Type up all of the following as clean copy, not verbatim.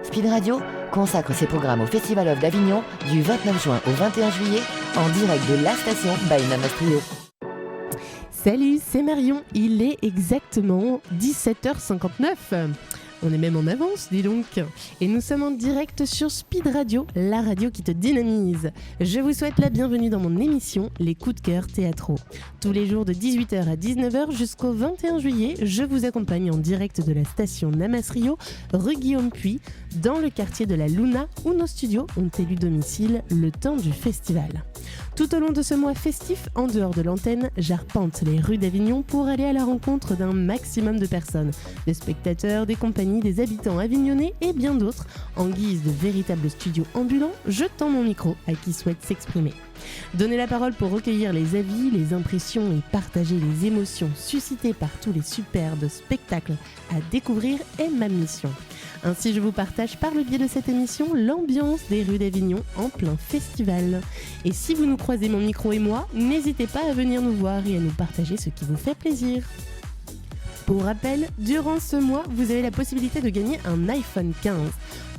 Speed Radio consacre ses programmes au Festival of d'Avignon du 29 juin au 21 juillet en direct de la station by Namas Trio. Salut, c'est Marion, il est exactement 17h59. On est même en avance, dis donc. Et nous sommes en direct sur Speed Radio, la radio qui te dynamise. Je vous souhaite la bienvenue dans mon émission Les coups de cœur théâtraux. Tous les jours de 18h à 19h jusqu'au 21 juillet, je vous accompagne en direct de la station Namas Rio, rue Guillaume Puy, dans le quartier de la Luna, où nos studios ont élu domicile le temps du festival. Tout au long de ce mois festif, en dehors de l'antenne, j'arpente les rues d'Avignon pour aller à la rencontre d'un maximum de personnes, des spectateurs, des compagnies, des habitants avignonnais et bien d'autres. En guise de véritable studio ambulant, je tends mon micro à qui souhaite s'exprimer. Donner la parole pour recueillir les avis, les impressions et partager les émotions suscitées par tous les superbes spectacles à découvrir est ma mission. Ainsi, je vous partage par le biais de cette émission l'ambiance des rues d'Avignon en plein festival. Et si vous nous croisez mon micro et moi, n'hésitez pas à venir nous voir et à nous partager ce qui vous fait plaisir. Pour rappel, durant ce mois, vous avez la possibilité de gagner un iPhone 15.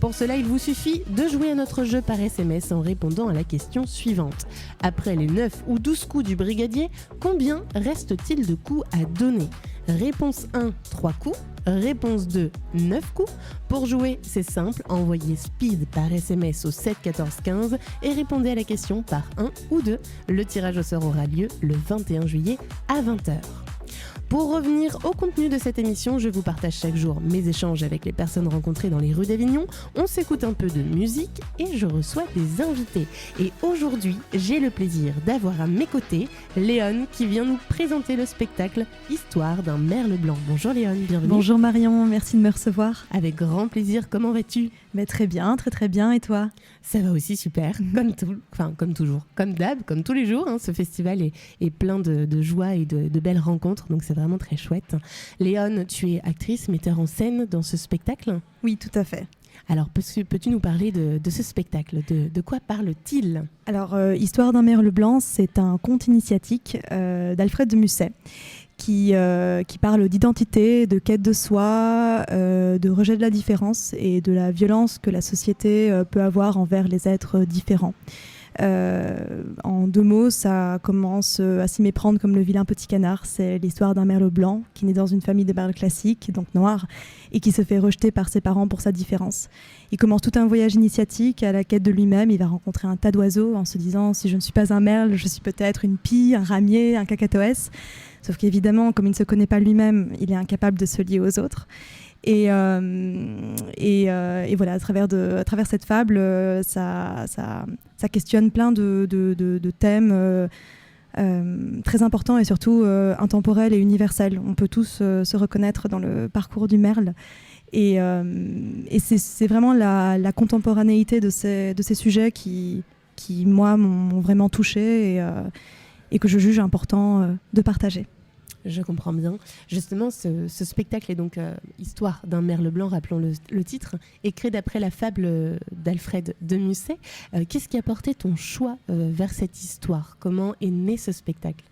Pour cela, il vous suffit de jouer à notre jeu par SMS en répondant à la question suivante. Après les 9 ou 12 coups du brigadier, combien reste-t-il de coups à donner ? Réponse 1, 3 coups. Réponse 2, 9 coups. Pour jouer, c'est simple, envoyez SPEED par SMS au 7 14 15 et répondez à la question par 1 ou 2. Le tirage au sort aura lieu le 21 juillet à 20h. Pour revenir au contenu de cette émission, je vous partage chaque jour mes échanges avec les personnes rencontrées dans les rues d'Avignon. On s'écoute un peu de musique et je reçois des invités. Et aujourd'hui, j'ai le plaisir d'avoir à mes côtés Léon qui vient nous présenter le spectacle Histoire d'un merle blanc. Bonjour Léon, bienvenue. Bonjour Marion, merci de me recevoir. Avec grand plaisir, comment vas-tu ? Très bien, très bien, et toi ? Ça va aussi super, comme toujours, comme d'hab, comme tous les jours. Ce festival est plein de joie et de belles rencontres, donc c'est vraiment très chouette. Léon, tu es actrice, metteur en scène dans ce spectacle ? Oui, tout à fait. Alors, peux-tu nous parler de ce spectacle ? De quoi parle-t-il ? Alors, Histoire d'un merle blanc, c'est un conte initiatique d'Alfred de Musset qui parle d'identité, de quête de soi, de rejet de la différence et de la violence que la société peut avoir envers les êtres différents. En 2 mots, ça commence à s'y méprendre comme le vilain petit canard. C'est l'histoire d'un merle blanc qui naît dans une famille de merles classiques, donc noirs, et qui se fait rejeter par ses parents pour sa différence. Il commence tout un voyage initiatique à la quête de lui-même. Il va rencontrer un tas d'oiseaux en se disant « si je ne suis pas un merle, je suis peut-être une pie, un ramier, un cacatoès ». Sauf qu'évidemment, comme il ne se connaît pas lui-même, il est incapable de se lier aux autres. Et voilà, à travers cette fable, ça questionne plein de thèmes très importants et surtout intemporels et universels. On peut tous se reconnaître dans le parcours du merle. Et c'est vraiment la contemporanéité de ces sujets qui moi, m'ont vraiment touchée et que je juge important de partager. Je comprends bien. Justement, ce spectacle est donc Histoire d'un merle blanc, rappelons le titre, écrit d'après la fable d'Alfred de Musset. Qu'est-ce qui a porté ton choix vers cette histoire ? Comment est né ce spectacle ?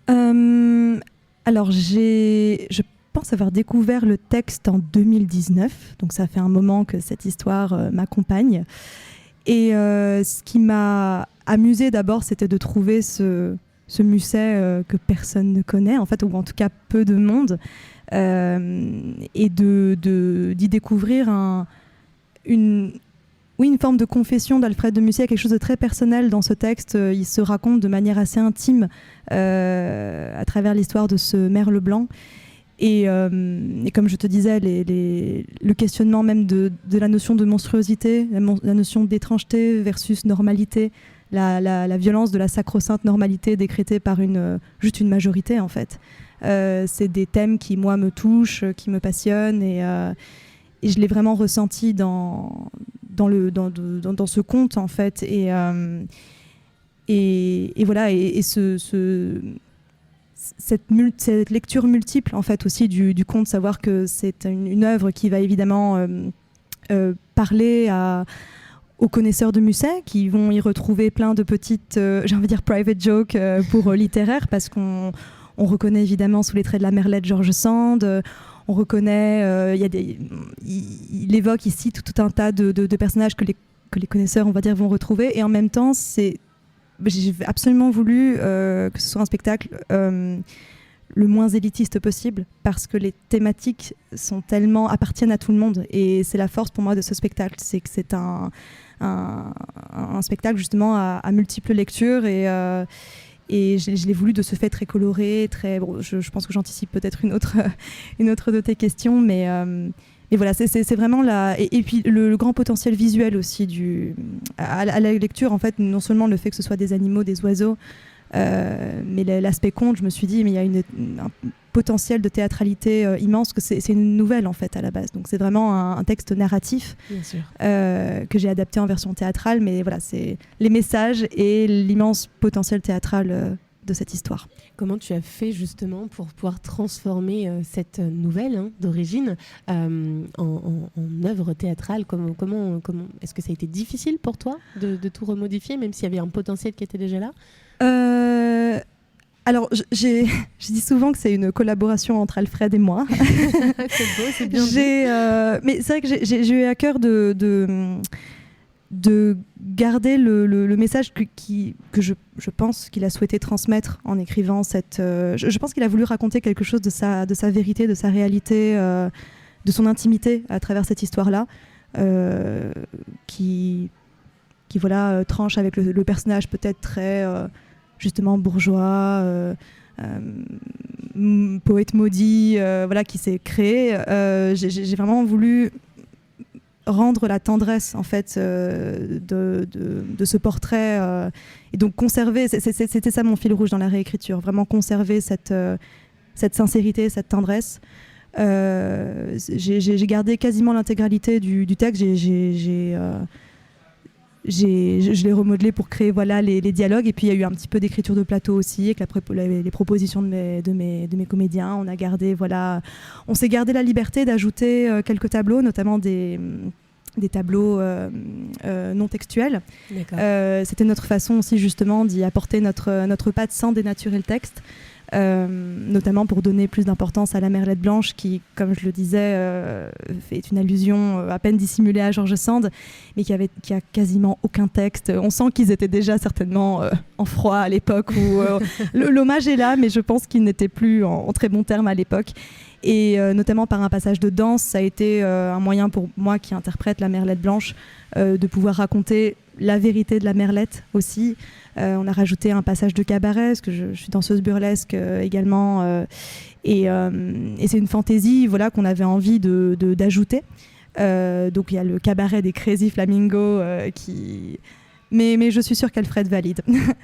Alors, je pense avoir découvert le texte en 2019, donc ça fait un moment que cette histoire m'accompagne. Et ce qui m'a amusée d'abord, c'était de trouver ce Musset que personne ne connaît, en fait, ou en tout cas peu de monde, et d'y découvrir une forme de confession d'Alfred de Musset, quelque chose de très personnel dans ce texte. Il se raconte de manière assez intime à travers l'histoire de ce merle blanc. Et comme je te disais, le questionnement même de la notion de monstruosité, la notion d'étrangeté versus normalité, la violence de la sacro-sainte normalité décrétée par juste une majorité, en fait. C'est des thèmes qui, moi, me touchent, qui me passionnent, et je l'ai vraiment ressenti dans ce conte, en fait. Et voilà, et cette lecture multiple, en fait, aussi du conte, savoir que c'est une œuvre qui va évidemment parler aux connaisseurs de Musset, qui vont y retrouver plein de petites, j'ai envie de dire private jokes pour littéraires, parce qu'on reconnaît évidemment sous les traits de la Merlette George Sand, on reconnaît, il évoque, il cite tout un tas de personnages que les connaisseurs, on va dire, vont retrouver. Et en même temps, j'ai absolument voulu que ce soit un spectacle le moins élitiste possible, parce que les thématiques appartiennent à tout le monde. Et c'est la force pour moi de ce spectacle, c'est que c'est un spectacle justement à multiples lectures, et je l'ai voulu de ce fait très coloré, je pense que j'anticipe peut-être une autre de tes questions, mais voilà, c'est vraiment et puis le grand potentiel visuel aussi à la lecture, en fait, non seulement le fait que ce soit des animaux, des oiseaux, mais l'aspect conte, je me suis dit, mais il y a un potentiel de théâtralité immense, que c'est une nouvelle en fait à la base. Donc c'est vraiment un texte narratif que j'ai adapté en version théâtrale, mais voilà, c'est les messages et l'immense potentiel théâtral de cette histoire. Comment tu as fait justement pour pouvoir transformer cette nouvelle d'origine en œuvre théâtrale? Comment est-ce que ça a été difficile pour toi de tout remodifier, même s'il y avait un potentiel qui était déjà là? Alors, je dis souvent que c'est une collaboration entre Alfred et moi. C'est beau, c'est bien dit. Mais c'est vrai que j'ai eu à cœur de garder le message que je pense qu'il a souhaité transmettre en écrivant je pense qu'il a voulu raconter quelque chose de sa vérité, de sa réalité, de son intimité à travers cette histoire-là, qui voilà, tranche avec le personnage peut-être très justement bourgeois, poète maudit, voilà, qui s'est créé. J'ai vraiment voulu rendre la tendresse en fait de ce portrait, et donc conserver, c'était ça mon fil rouge dans la réécriture, vraiment conserver cette sincérité, cette tendresse. J'ai gardé quasiment l'intégralité du texte. Je l'ai remodelé pour créer voilà, les dialogues, et puis il y a eu un petit peu d'écriture de plateau aussi avec les propositions de mes comédiens. On s'est gardé la liberté d'ajouter quelques tableaux, notamment des tableaux non textuels. C'était notre façon aussi justement d'y apporter notre patte sans dénaturer le texte. Notamment pour donner plus d'importance à la Merlette Blanche qui, comme je le disais, est une allusion à peine dissimulée à George Sand, mais qui a quasiment aucun texte. On sent qu'ils étaient déjà certainement en froid à l'époque où l'hommage est là, mais je pense qu'ils n'étaient plus en très bons termes à l'époque. Et notamment par un passage de danse, ça a été un moyen pour moi qui interprète la Merlette Blanche de pouvoir raconter la vérité de la Merlette aussi. On a rajouté un passage de cabaret, parce que je suis danseuse burlesque également, et c'est une fantaisie voilà, qu'on avait envie d'ajouter. Donc il y a le cabaret des Crazy Flamingos qui... Mais je suis sûre qu'Alfred valide.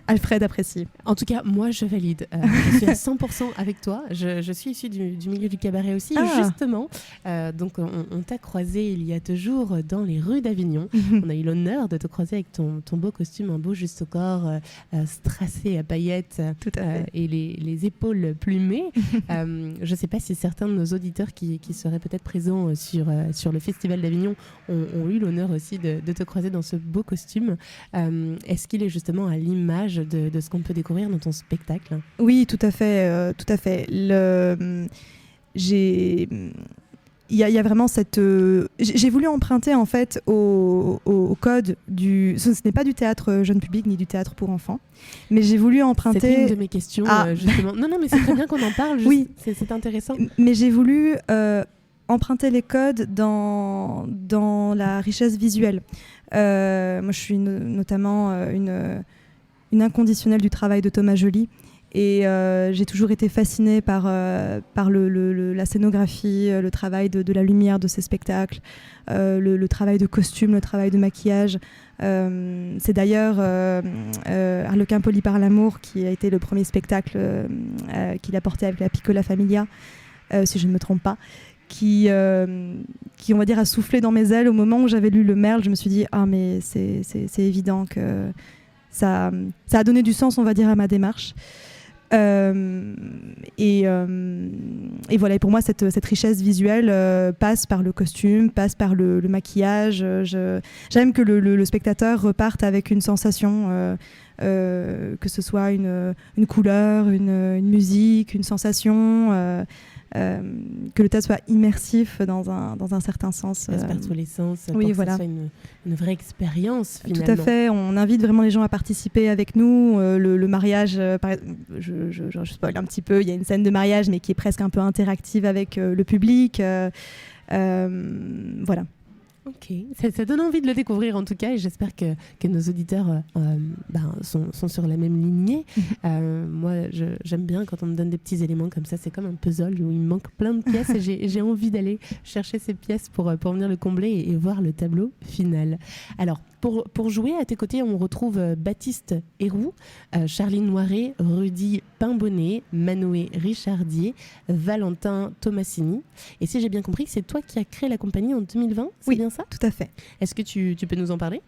Alfred apprécie. En tout cas, moi, je valide. Je suis à 100% avec toi. Je suis issue du milieu du cabaret aussi, justement. Donc, on t'a croisé il y a 2 jours dans les rues d'Avignon. On a eu l'honneur de te croiser avec ton beau costume, un beau juste au corps, strassé à paillettes et les épaules plumées. Je ne sais pas si certains de nos auditeurs qui seraient peut-être présents sur le Festival d'Avignon ont eu l'honneur aussi de te croiser dans ce beau costume. Est-ce qu'il est justement à l'image de ce qu'on peut découvrir dans ton spectacle? Oui, tout à fait. Tout à fait. Il y a vraiment cette... J'ai voulu emprunter en fait au code Ce n'est pas du théâtre jeune public ni du théâtre pour enfants, mais j'ai voulu emprunter... C'était une de mes questions, justement. Non, mais c'est très bien qu'on en parle. Oui. C'est intéressant. Mais j'ai voulu... emprunter les codes dans la richesse visuelle. Moi, je suis notamment une inconditionnelle du travail de Thomas Joly, et j'ai toujours été fascinée par la scénographie, le travail de la lumière de ces spectacles, le travail de costume, le travail de maquillage. C'est d'ailleurs Harlequin poli par l'amour qui a été le premier spectacle qu'il a porté avec la Piccola Familia, si je ne me trompe pas. Qui on va dire a soufflé dans mes ailes au moment où j'avais lu le Merle. Je me suis dit mais c'est évident que ça a donné du sens, on va dire, à ma démarche, et voilà. Et pour moi cette richesse visuelle passe par le costume, passe par le maquillage. J'aime que le spectateur reparte avec une sensation, que ce soit une couleur, une musique, une sensation. que le théâtre soit immersif dans un certain sens. Passe par tous les sens, pour oui, que voilà. ce soit une vraie expérience finalement. Tout à fait, on invite vraiment les gens à participer avec nous. Le mariage, je spoil un petit peu, il y a une scène de mariage mais qui est presque un peu interactive avec le public. Voilà. Ok, ça donne envie de le découvrir en tout cas, et j'espère que nos auditeurs sont sur la même lignée. Moi, j'aime bien quand on me donne des petits éléments comme ça, c'est comme un puzzle où il me manque plein de pièces et j'ai envie d'aller chercher ces pièces pour venir le combler et voir le tableau final. Alors, pour jouer à tes côtés, on retrouve Baptiste Héroux, Charline Noiret, Rudy Pimbonnet, Manoé Richardier, Valentin Tomassini. Et si j'ai bien compris, c'est toi qui as créé la compagnie en 2020, c'est oui, bien ça ? Tout à fait. Est-ce que tu peux nous en parler ?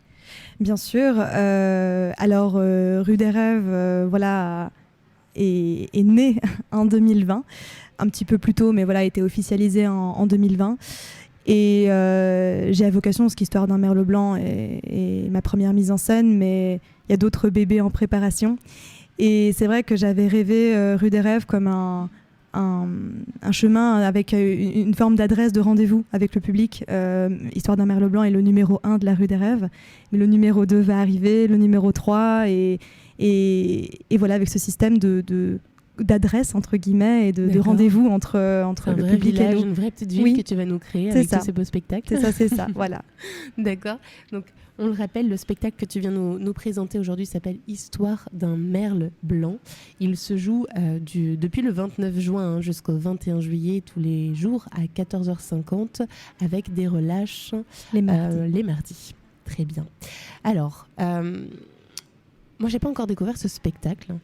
Bien sûr. Alors, Rue des Rêves, voilà, est née en 2020, un petit peu plus tôt, mais voilà, a été officialisée en 2020. Et j'ai à vocation, parce qu'Histoire d'un merle blanc est ma première mise en scène, mais il y a d'autres bébés en préparation. Et c'est vrai que j'avais rêvé Rue des Rêves comme un chemin avec une forme d'adresse de rendez-vous avec le public. Histoire d'un merle blanc est le numéro 1 de la Rue des Rêves, mais le numéro 2 va arriver, le numéro 3, et voilà, avec ce système d'adresse entre guillemets et de rendez-vous entre le public village, et nous. Une vraie petite ville que tu vas nous créer avec tous ces beaux spectacles. C'est ça, voilà. D'accord. Donc, on le rappelle, le spectacle que tu viens nous présenter aujourd'hui s'appelle Histoire d'un merle blanc. Il se joue depuis le 29 juin jusqu'au 21 juillet, tous les jours à 14h50, avec des relâches les mardis. Très bien. Alors, moi, j'ai pas encore découvert ce spectacle.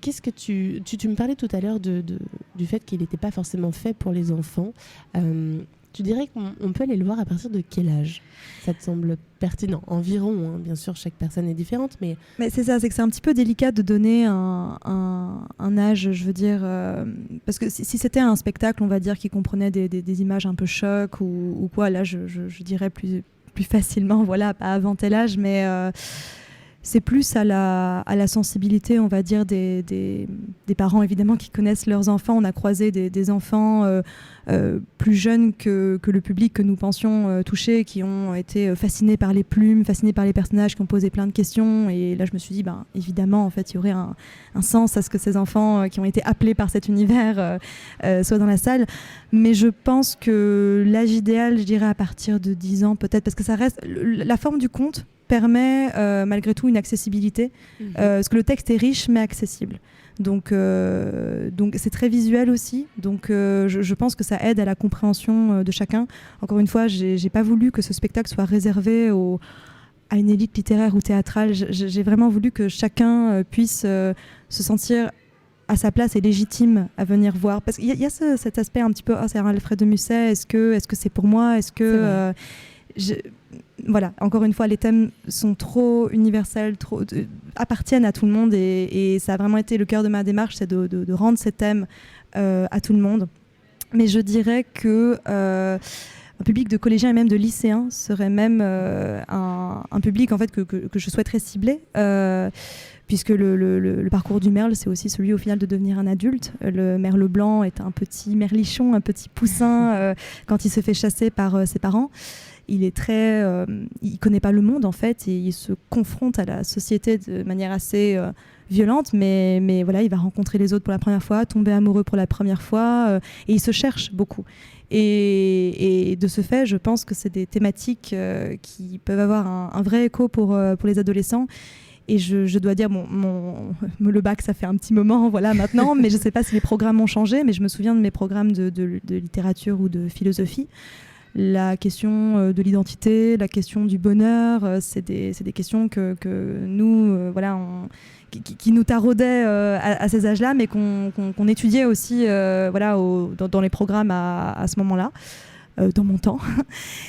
Qu'est-ce que tu me parlais tout à l'heure du fait qu'il n'était pas forcément fait pour les enfants. Tu dirais qu'on peut aller le voir à partir de quel âge ? Ça te semble pertinent ? Environ, hein, bien sûr, chaque personne est différente, mais c'est ça, c'est que c'est un petit peu délicat de donner un âge, je veux dire, parce que si c'était un spectacle, on va dire, qui comprenait des images un peu choc ou quoi, là, je dirais plus facilement, voilà, pas avant tel âge, mais c'est plus à la sensibilité, on va dire, des parents, évidemment, qui connaissent leurs enfants. On a croisé des enfants plus jeunes que le public que nous pensions toucher, qui ont été fascinés par les plumes, fascinés par les personnages, qui ont posé plein de questions. Et là, je me suis dit, évidemment, en fait, il y aurait un sens à ce que ces enfants qui ont été appelés par cet univers soient dans la salle. Mais je pense que l'âge idéal, je dirais à partir de 10 ans, peut-être, parce que ça reste... La forme du conte permet malgré tout une accessibilité, parce que le texte est riche mais accessible. Donc c'est très visuel aussi, donc je pense que ça aide à la compréhension de chacun. Encore une fois, j'ai pas voulu que ce spectacle soit réservé à une élite littéraire ou théâtrale. J'ai vraiment voulu que chacun puisse se sentir à sa place et légitime à venir voir, parce qu'il y a cet aspect un petit peu, c'est un Alfred de Musset, est-ce que c'est pour moi, est-ce que voilà, encore une fois, les thèmes sont trop universels, appartiennent à tout le monde, et ça a vraiment été le cœur de ma démarche, c'est de rendre ces thèmes à tout le monde. Mais je dirais que un public de collégiens et même de lycéens serait même un public en fait que je souhaiterais cibler, puisque le parcours du merle, c'est aussi celui au final de devenir un adulte. Le merle blanc est un petit merlichon, un petit poussin quand il se fait chasser par ses parents. Il est il connaît pas le monde en fait, et il se confronte à la société de manière assez violente, mais voilà, il va rencontrer les autres pour la première fois, tomber amoureux pour la première fois, et il se cherche beaucoup. Et de ce fait, je pense que c'est des thématiques qui peuvent avoir un vrai écho pour les adolescents. Et je dois dire, le bac, ça fait un petit moment, voilà, maintenant, mais je ne sais pas si les programmes ont changé, mais je me souviens de mes programmes de littérature ou de philosophie. La question de l'identité, la question du bonheur, c'est des questions que nous, voilà, qui nous taraudaient à ces âges-là, mais qu'on étudiait aussi voilà, dans les programmes à ce moment-là. dans mon temps.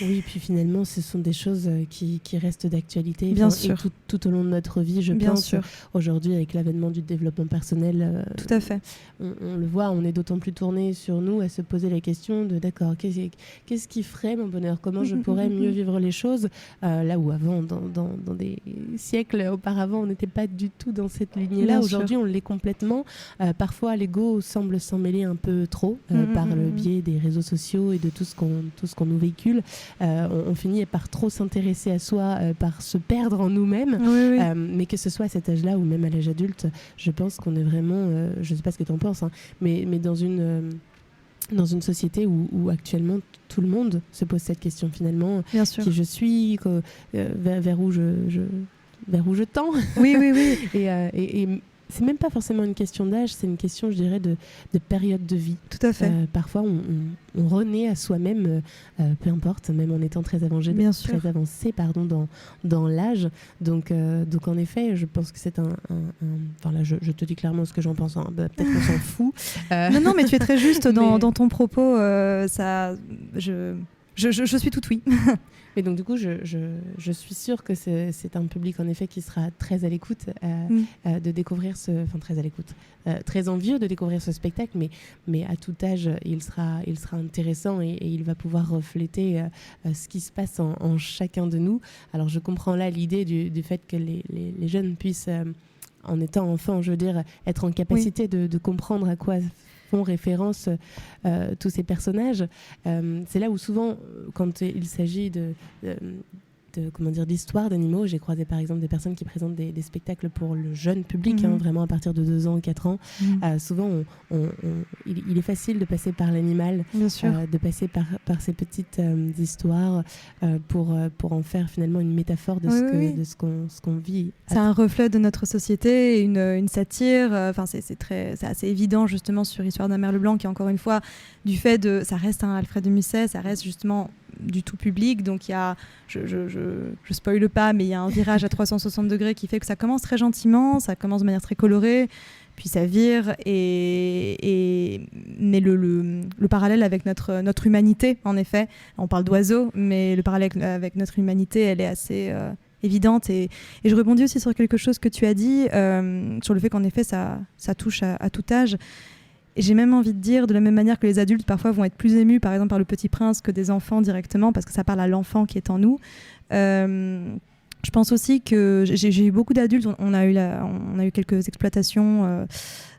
Oui, puis finalement, ce sont des choses qui restent d'actualité. Bien Et sûr. tout au long de notre vie, je Bien pense. sûr. Aujourd'hui, avec l'avènement du développement personnel, Tout à fait. on le voit, on est d'autant plus tourné sur nous à se poser la question de d'accord, qu'est-ce qui ferait mon bonheur? Comment je pourrais mieux vivre les choses? Là où avant, dans des siècles auparavant, on n'était pas du tout dans cette lignée-là. Bien Aujourd'hui, sûr. on l'est complètement. Parfois, l'ego semble s'en mêler un peu trop par le biais des réseaux sociaux et de tout ce qu'on nous véhicule. On finit par trop s'intéresser à soi, par se perdre en nous-mêmes. Oui, oui. Mais que ce soit à cet âge-là ou même à l'âge adulte, je pense qu'on est vraiment, je ne sais pas ce que tu en penses, hein, mais dans une société où actuellement tout le monde se pose cette question finalement, Bien sûr. qui je suis, vers où je tends. Oui, oui, oui. Et c'est même pas forcément une question d'âge, c'est une question, je dirais, de période de vie. Tout à fait. Parfois, on renaît à soi-même, peu importe, même en étant très avancé, Bien sûr. dans l'âge. Donc, en effet, je pense que c'est enfin là, je te dis clairement ce que j'en pense. Hein. Peut-être qu'on s'en fout. Non, mais tu es très juste Mais- dans ton propos. Je suis toute oui. Mais donc, du coup, je suis sûre que c'est un public, en effet, qui sera très à l'écoute de découvrir très à l'écoute, très envieux de découvrir ce spectacle, mais à tout âge, il sera intéressant et il va pouvoir refléter ce qui se passe en chacun de nous. Alors, je comprends là l'idée du fait que les jeunes puissent, en étant enfants, je veux dire, être en capacité de comprendre à quoi font référence tous ces personnages. C'est là où souvent, quand il s'agit d'histoires d'animaux, j'ai croisé par exemple des personnes qui présentent des spectacles pour le jeune public, vraiment à partir de 2 ans, 4 ans. Souvent, il est facile de passer par l'animal, Bien sûr. de passer par ces petites histoires pour en faire finalement une métaphore de ce qu'on vit. C'est un reflet de notre société, une satire. Enfin, c'est assez évident justement sur Histoire d'un merle blanc, qui encore une fois, du fait de, ça reste un Alfred de Musset, ça reste justement du tout public, donc il y a, je spoile pas, mais il y a un virage à 360 degrés qui fait que ça commence très gentiment, ça commence de manière très colorée, puis ça vire, mais le parallèle avec notre humanité, en effet, on parle d'oiseaux, mais le parallèle avec notre humanité, elle est assez évidente, et je rebondis aussi sur quelque chose que tu as dit, sur le fait qu'en effet ça touche à tout âge. Et j'ai même envie de dire, de la même manière que les adultes parfois vont être plus émus, par exemple par Le Petit Prince, que des enfants directement, parce que ça parle à l'enfant qui est en nous. Je pense aussi que j'ai eu beaucoup d'adultes. On a eu quelques exploitations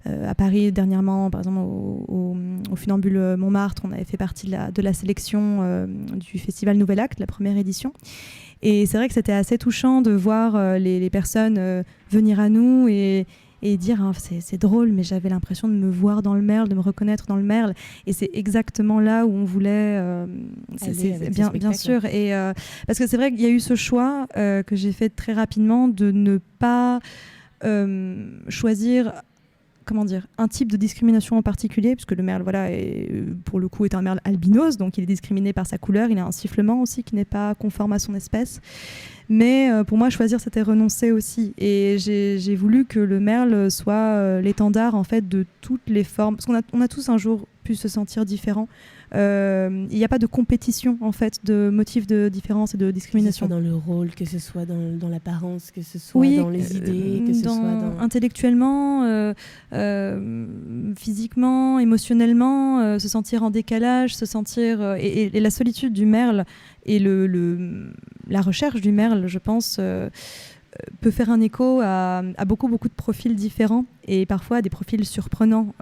à Paris dernièrement, par exemple au Funambule Montmartre. On avait fait partie de la sélection du festival Nouvel Acte, la première édition. Et c'est vrai que c'était assez touchant de voir les personnes venir à nous et dire c'est drôle, mais j'avais l'impression de me voir dans le merle, de me reconnaître dans le merle, et c'est exactement là où on voulait bien sûr, et parce que c'est vrai qu'il y a eu ce choix que j'ai fait très rapidement de ne pas choisir un type de discrimination en particulier, puisque le merle, pour le coup, est un merle albinos, donc il est discriminé par sa couleur, il a un sifflement aussi qui n'est pas conforme à son espèce. Mais pour moi, choisir, c'était renoncer aussi. Et j'ai voulu que le merle soit l'étendard, en fait, de toutes les formes. Parce qu'on a tous un jour pu se sentir différents. Il n'y a pas de compétition, en fait, de motifs de différence et de discrimination. Que ce soit dans le rôle, que ce soit dans l'apparence, que ce soit dans les idées, que ce soit dans... Intellectuellement, physiquement, émotionnellement, se sentir en décalage, se sentir... et la solitude du merle et la recherche du merle, je pense, peut faire un écho à beaucoup de profils différents et parfois à des profils surprenants.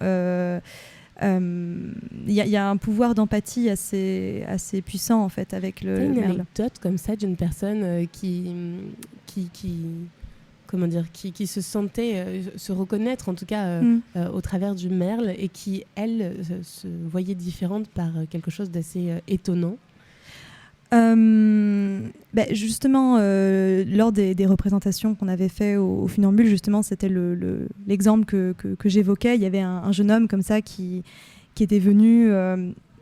Il y a un pouvoir d'empathie assez puissant en fait avec le une merle. anecdote comme ça d'une personne qui se sentait se reconnaître en tout cas au travers du merle et qui elle se voyait différente par quelque chose d'assez étonnant. Justement, lors des représentations qu'on avait fait au Funambule, justement, c'était l'exemple que j'évoquais. Il y avait un jeune homme comme ça qui était venu,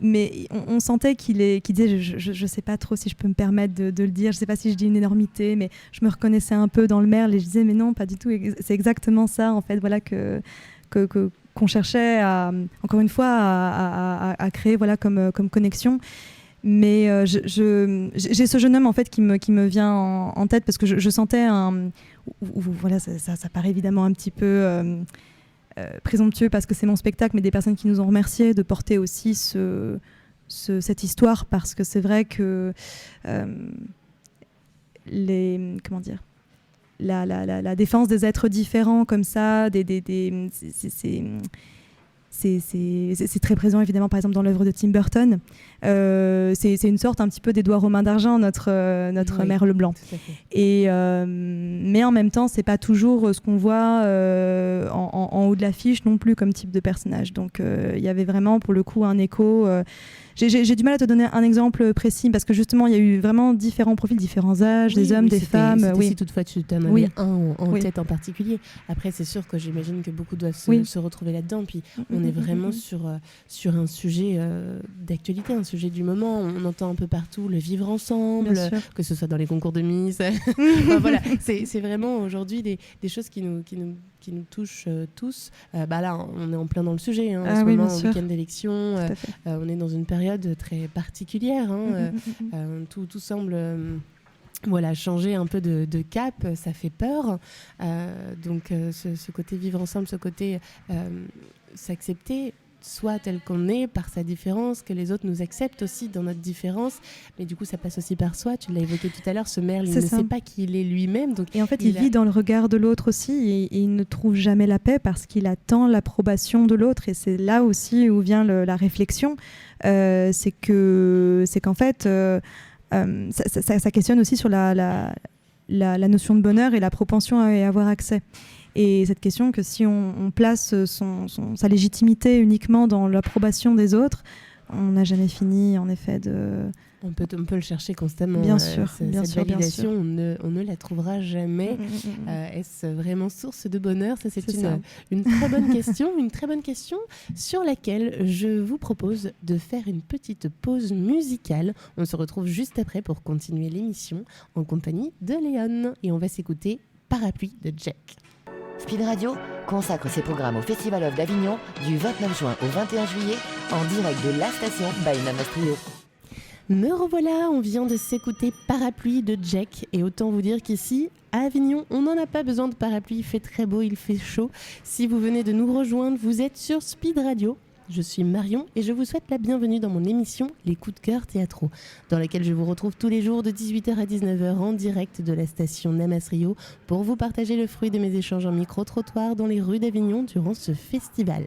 mais on sentait qu'il disait je sais pas trop si je peux me permettre de le dire, je sais pas si je dis une énormité, mais je me reconnaissais un peu dans le merle et je disais mais non, pas du tout, c'est exactement ça en fait, voilà qu'on cherchait encore une fois à créer comme connexion. Mais j'ai ce jeune homme en fait qui me vient en tête parce que je sentais voilà, ça paraît évidemment un petit peu présomptueux parce que c'est mon spectacle, mais des personnes qui nous ont remercié de porter aussi cette histoire, parce que c'est vrai que la défense des êtres différents comme ça, c'est très présent évidemment par exemple dans l'œuvre de Tim Burton. C'est une sorte un petit peu d'Édouard Romain d'Argent, notre Oui, Mère Leblanc. Mais en même temps, c'est pas toujours ce qu'on voit en haut de l'affiche non plus comme type de personnage. Donc il y avait vraiment pour le coup un écho. J'ai du mal à te donner un exemple précis parce que justement il y a eu vraiment différents profils, différents âges, des hommes, des femmes. Si toutefois tu en avais un en tête en particulier. Après c'est sûr que j'imagine que beaucoup doivent se retrouver là-dedans. Puis on est vraiment sur un sujet d'actualité, un sujet du moment. On entend un peu partout le vivre ensemble, que ce soit dans les concours de Miss. Enfin, voilà, c'est vraiment aujourd'hui des choses qui nous touchent tous. Là, on est en plein dans le sujet. En ce moment, au week-end d'élection, on est dans une période très particulière. Tout semble changer un peu de cap. Ça fait peur. Donc, ce côté vivre ensemble, ce côté s'accepter, soit tel qu'on est, par sa différence, que les autres nous acceptent aussi dans notre différence. Mais du coup, ça passe aussi par soi. Tu l'as évoqué tout à l'heure, ce Merle, il ne sait pas qui il est lui-même. Donc et en fait, il vit dans le regard de l'autre aussi, et il ne trouve jamais la paix parce qu'il attend l'approbation de l'autre. Et c'est là aussi où vient la réflexion. C'est qu'en fait, ça questionne aussi sur la notion de bonheur et la propension à y avoir accès. Et cette question que si on place sa légitimité uniquement dans l'approbation des autres, on n'a jamais fini, en effet, de... On peut le chercher constamment. Bien sûr, cette validation, on ne la trouvera jamais. Est-ce vraiment source de bonheur ? Ça, c'est une très bonne question. Une très bonne question sur laquelle je vous propose de faire une petite pause musicale. On se retrouve juste après pour continuer l'émission en compagnie de Léon. Et on va s'écouter Parapluie de Jack. Speed Radio consacre ses programmes au Festival of d'Avignon du 29 juin au 21 juillet en direct de la station by Namas Trio. Me revoilà, on vient de s'écouter Parapluie de Jack, et autant vous dire qu'ici, à Avignon, on n'en a pas besoin de parapluie, il fait très beau, il fait chaud. Si vous venez de nous rejoindre, vous êtes sur Speed Radio. Je suis Marion et je vous souhaite la bienvenue dans mon émission Les coups de cœur théâtraux, dans laquelle je vous retrouve tous les jours de 18h à 19h en direct de la station Namas Rio pour vous partager le fruit de mes échanges en micro-trottoir dans les rues d'Avignon durant ce festival.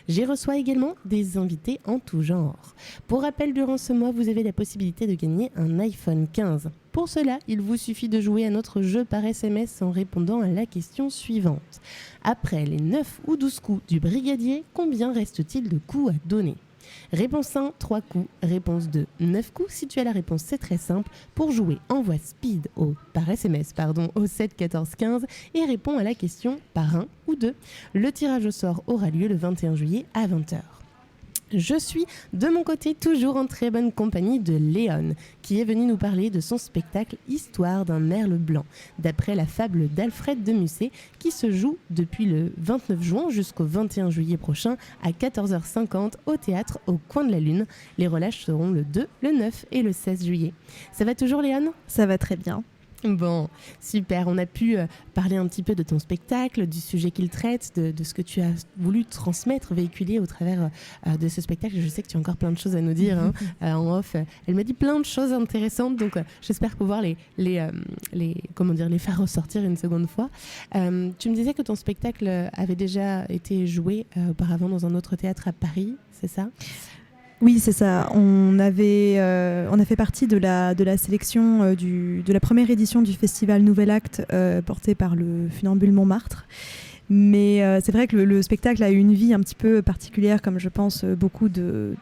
J'y reçois également des invités en tout genre. Pour rappel, durant ce mois, vous avez la possibilité de gagner un iPhone 15. Pour cela, il vous suffit de jouer à notre jeu par SMS en répondant à la question suivante. Après les 9 ou 12 coups du brigadier, combien reste-t-il de coups à donner ? Réponse 1, 3 coups. Réponse 2, 9 coups. Si tu as la réponse, c'est très simple. Pour jouer, envoie speed par SMS au 7 14 15 et réponds à la question par 1 ou 2. Le tirage au sort aura lieu le 21 juillet à 20h. Je suis de mon côté toujours en très bonne compagnie de Léon, qui est venu nous parler de son spectacle Histoire d'un merle blanc, d'après la fable d'Alfred de Musset, qui se joue depuis le 29 juin jusqu'au 21 juillet prochain à 14h50 au théâtre au Coin de la Lune. Les relâches seront le 2, le 9 et le 16 juillet. Ça va toujours, Léon ? Ça va très bien. Bon, super. On a pu parler un petit peu de ton spectacle, du sujet qu'il traite, de ce que tu as voulu transmettre, véhiculer au travers de ce spectacle. Je sais que tu as encore plein de choses à nous dire en off. Elle m'a dit plein de choses intéressantes, donc j'espère pouvoir les faire ressortir une seconde fois. Tu me disais que ton spectacle avait déjà été joué auparavant dans un autre théâtre à Paris, c'est ça ? Oui, c'est ça. On a fait partie de la sélection de la première édition du festival Nouvel Acte porté par le Funambule Montmartre. Mais c'est vrai que le spectacle a eu une vie un petit peu particulière, comme je pense beaucoup de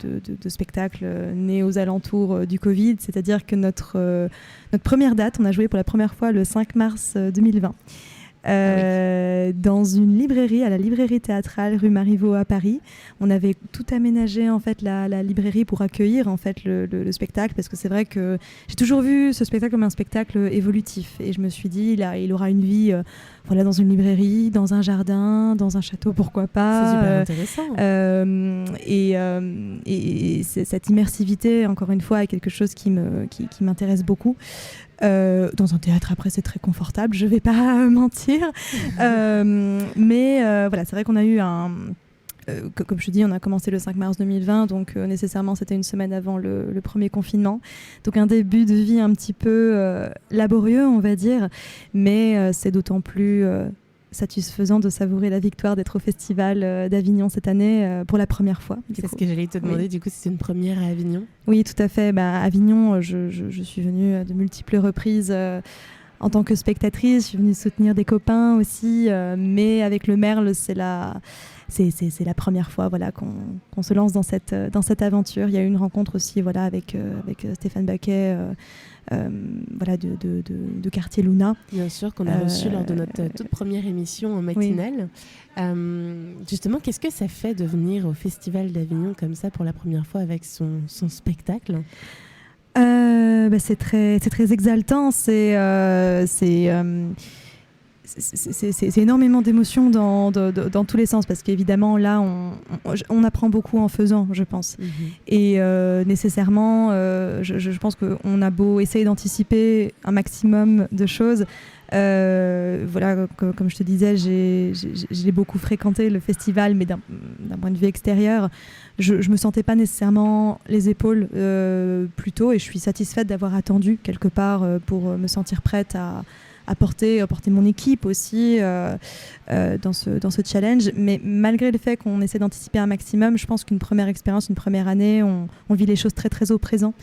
spectacles nés aux alentours du Covid. C'est-à-dire que notre première date, on a joué pour la première fois le 5 mars 2020. dans une librairie, à la librairie théâtrale rue Marivaux à Paris. On avait tout aménagé en fait la librairie pour accueillir en fait le spectacle, parce que c'est vrai que j'ai toujours vu ce spectacle comme un spectacle évolutif, et je me suis dit il aura une vie voilà, dans une librairie, dans un jardin, dans un château, pourquoi pas. C'est super intéressant. Et cette immersivité, encore une fois, est quelque chose qui m'intéresse beaucoup. Dans un théâtre, après, c'est très confortable, je ne vais pas mentir. Mais voilà, c'est vrai qu'on a eu comme je dis, on a commencé le 5 mars 2020, donc nécessairement c'était une semaine avant le premier confinement. Donc un début de vie un petit peu laborieux, on va dire, mais c'est d'autant plus satisfaisant de savourer la victoire d'être au Festival d'Avignon cette année pour la première fois. C'est ce que j'allais te demander, du coup, c'est une première à Avignon. Oui, tout à fait. Avignon, je suis venue de multiples reprises en tant que spectatrice. Je suis venue soutenir des copains aussi, mais avec le Merle, c'est la première fois, voilà, qu'on se lance dans cette aventure. Il y a eu une rencontre aussi, voilà, avec Stéphane Baquet, voilà, de Quartier Luna. Bien sûr, qu'on a reçu lors de notre toute première émission en matinale. Oui. Justement, qu'est-ce que ça fait de venir au Festival d'Avignon comme ça pour la première fois avec son spectacle ? C'est très exaltant. C'est énormément d'émotions dans tous les sens, parce qu'évidemment là on apprend beaucoup en faisant, je pense. Et nécessairement je pense qu'on a beau essayer d'anticiper un maximum de choses, voilà, comme je te disais, j'ai beaucoup fréquenté le festival, mais d'un point de vue extérieur, je me sentais pas nécessairement les épaules plus tôt, et je suis satisfaite d'avoir attendu quelque part pour me sentir prête à porter mon équipe aussi dans ce challenge. Mais malgré le fait qu'on essaie d'anticiper un maximum, je pense qu'une première expérience, une première année, on vit les choses très très au présent.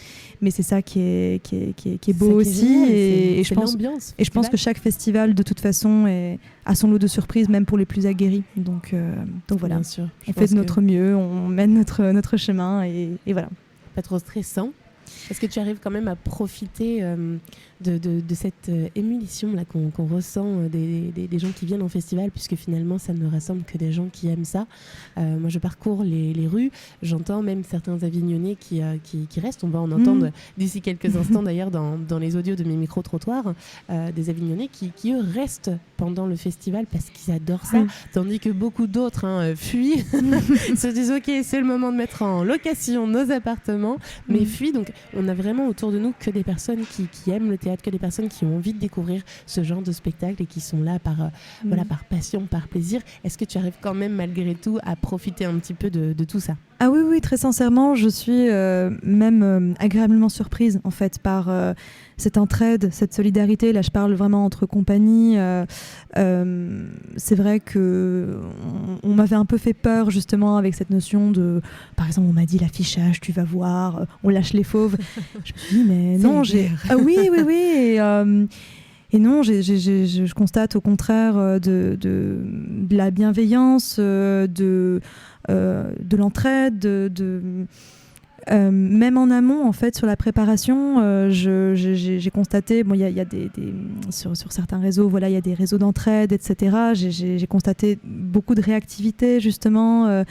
Mais c'est ça qui est beau aussi. Et je pense que chaque festival, de toute façon, a son lot de surprises, même pour les plus aguerris. Donc voilà, bien sûr, on fait de notre mieux, on mène notre chemin, et voilà. Pas trop stressant. Est-ce que tu arrives quand même à profiter de cette émulsion là qu'on ressent des gens qui viennent en festival, puisque finalement ça ne rassemble que des gens qui aiment ça. Moi je parcours les rues, j'entends même certains Avignonnais qui restent. On va en entendre d'ici quelques instants d'ailleurs dans les audios de mes micro-trottoirs, des Avignonnais qui eux restent pendant le festival parce qu'ils adorent ça, tandis que beaucoup d'autres fuient, se disent ok, c'est le moment de mettre en location nos appartements, mais fuient. Donc on a vraiment autour de nous que des personnes qui aiment le théâtre, que des personnes qui ont envie de découvrir ce genre de spectacle et qui sont là par passion, par plaisir. Est-ce que tu arrives quand même malgré tout à profiter un petit peu de tout ça ? Ah oui, très sincèrement, je suis même agréablement surprise en fait par cette entraide, cette solidarité. Là, je parle vraiment entre compagnies. C'est vrai que on m'avait un peu fait peur justement avec cette notion de, par exemple, on m'a dit l'affichage, tu vas voir, on lâche les fauves. Je me suis dit mais non, oui. Et non, je constate au contraire de la bienveillance, de l'entraide, même en amont en fait sur la préparation. J'ai constaté, bon, il y a sur certains réseaux, voilà, il y a des réseaux d'entraide, etc. J'ai constaté beaucoup de réactivité justement,